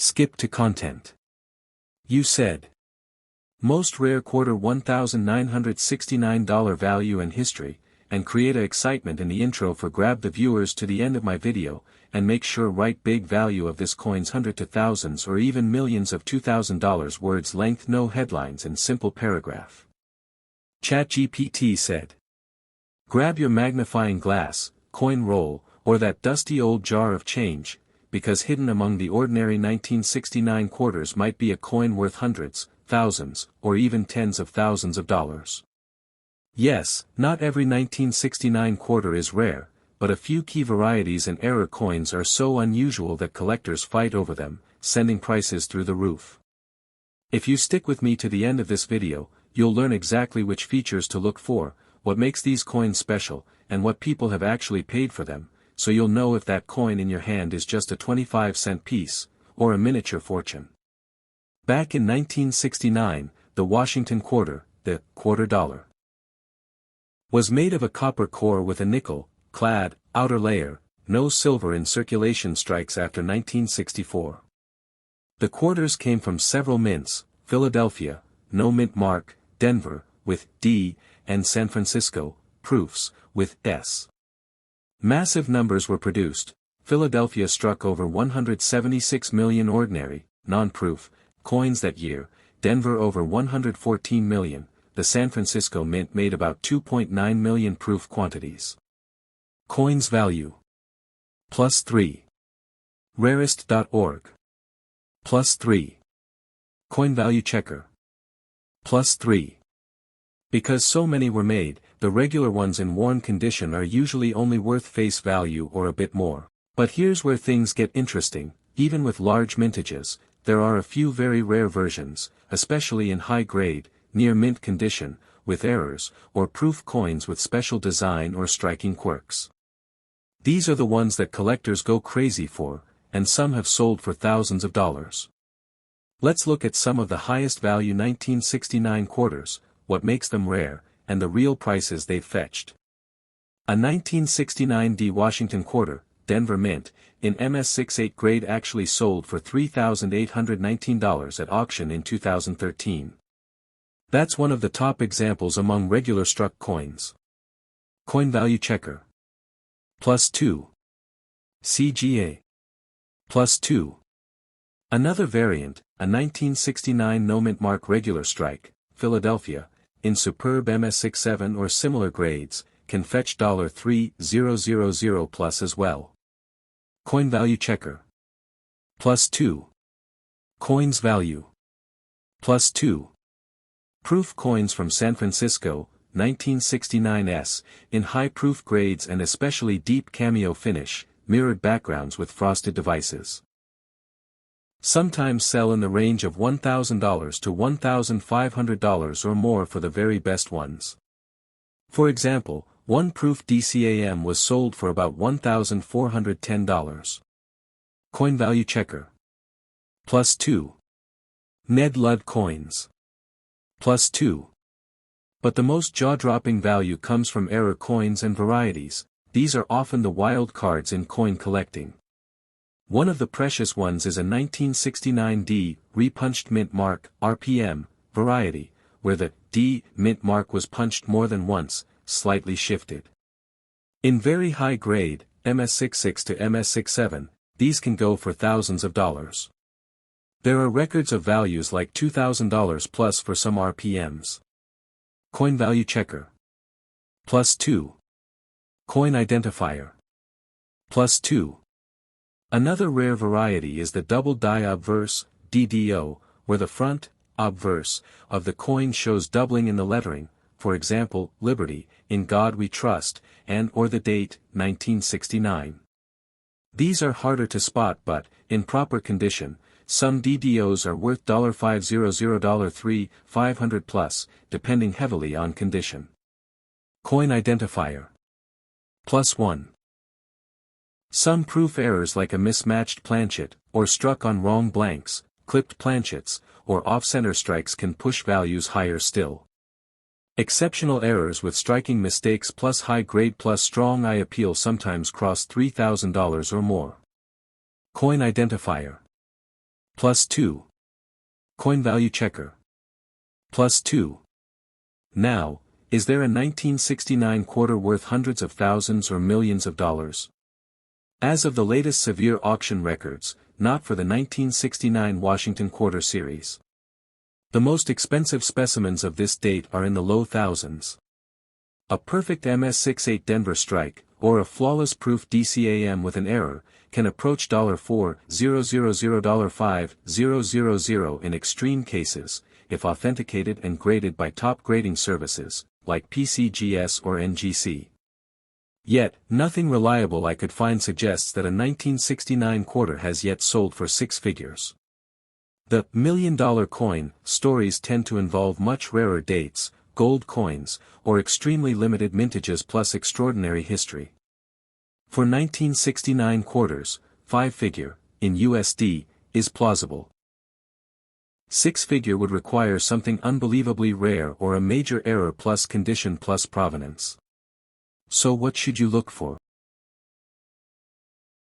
Skip to content. You said. Most rare quarter $1,969 value and history, and create a excitement in the intro for grab the viewers to the end of my video, and make sure write big value of this coin's hundred to thousands or even millions of $2,000 words length, no headlines and simple paragraph. ChatGPT said. Grab your magnifying glass, coin roll, or that dusty old jar of change, because hidden among the ordinary 1969 quarters might be a coin worth hundreds, thousands, or even tens of thousands of dollars. Yes, not every 1969 quarter is rare, but a few key varieties and error coins are so unusual that collectors fight over them, sending prices through the roof. If you stick with me to the end of this video, you'll learn exactly which features to look for, what makes these coins special, and what people have actually paid for them, so you'll know if that coin in your hand is just a 25-cent piece, or a miniature fortune. Back in 1969, the Washington quarter, the quarter dollar, was made of a copper core with a nickel-clad outer layer, no silver in circulation strikes after 1964. The quarters came from several mints, Philadelphia, no mint mark, Denver, with D, and San Francisco, proofs, with S. Massive numbers were produced. Philadelphia struck over 176 million ordinary, non-proof, coins that year, Denver over 114 million, the San Francisco Mint made about 2.9 million proof quantities. Coins value. +3. Rarest.org. +3. Coin value checker. +3. Because so many were made, the regular ones in worn condition are usually only worth face value or a bit more. But here's where things get interesting. Even with large mintages, there are a few very rare versions, especially in high grade, near mint condition, with errors, or proof coins with special design or striking quirks. These are the ones that collectors go crazy for, and some have sold for thousands of dollars. Let's look at some of the highest value 1969 quarters, what makes them rare, and the real prices they've fetched. A 1969 D Washington quarter, Denver Mint, in MS68 grade actually sold for $3,819 at auction in 2013. That's one of the top examples among regular struck coins. Coin value checker. +2. CGA. +2. Another variant, a 1969 no mint mark regular strike, Philadelphia, in superb MS67 or similar grades, can fetch $3,000 plus as well. Coin value checker. +2. Coins value. +2. Proof coins from San Francisco, 1969s, in high proof grades and especially deep cameo finish, mirrored backgrounds with frosted devices. Sometimes sell in the range of $1,000 to $1,500 or more for the very best ones. For example, one proof DCAM was sold for about $1,410. Coin value checker. +2. Ned Ludd coins. +2. But the most jaw-dropping value comes from error coins and varieties. These are often the wild cards in coin collecting. One of the precious ones is a 1969 D, repunched mint mark, RPM, variety, where the D mint mark was punched more than once, slightly shifted. In very high grade, MS66 to MS67, these can go for thousands of dollars. There are records of values like $2,000 plus for some RPMs. Coin value checker. +2. Coin identifier. +2. Another rare variety is the double die obverse, DDO, where the front, obverse, of the coin shows doubling in the lettering, for example, Liberty, In God We Trust, and or the date, 1969. These are harder to spot but, in proper condition, some DDOs are worth $500, $3,500 plus, depending heavily on condition. Coin identifier. +1. Some proof errors like a mismatched planchet, or struck on wrong blanks, clipped planchets, or off-center strikes can push values higher still. Exceptional errors with striking mistakes plus high grade plus strong eye appeal sometimes cross $3,000 or more. Coin identifier. Plus 2. Coin value checker. Plus 2. Now, is there a 1969 quarter worth hundreds of thousands or millions of dollars? As of the latest severe auction records, not for the 1969 Washington quarter series. The most expensive specimens of this date are in the low thousands. A perfect MS-68 Denver strike, or a flawless proof DCAM with an error, can approach $4,000, $5,000 in extreme cases, if authenticated and graded by top grading services, like PCGS or NGC. Yet, nothing reliable I could find suggests that a 1969 quarter has yet sold for six figures. The $1 million coin stories tend to involve much rarer dates, gold coins, or extremely limited mintages plus extraordinary history. For 1969 quarters, 5-figure, in USD, is plausible. 6-figure would require something unbelievably rare or a major error plus condition plus provenance. So what should you look for?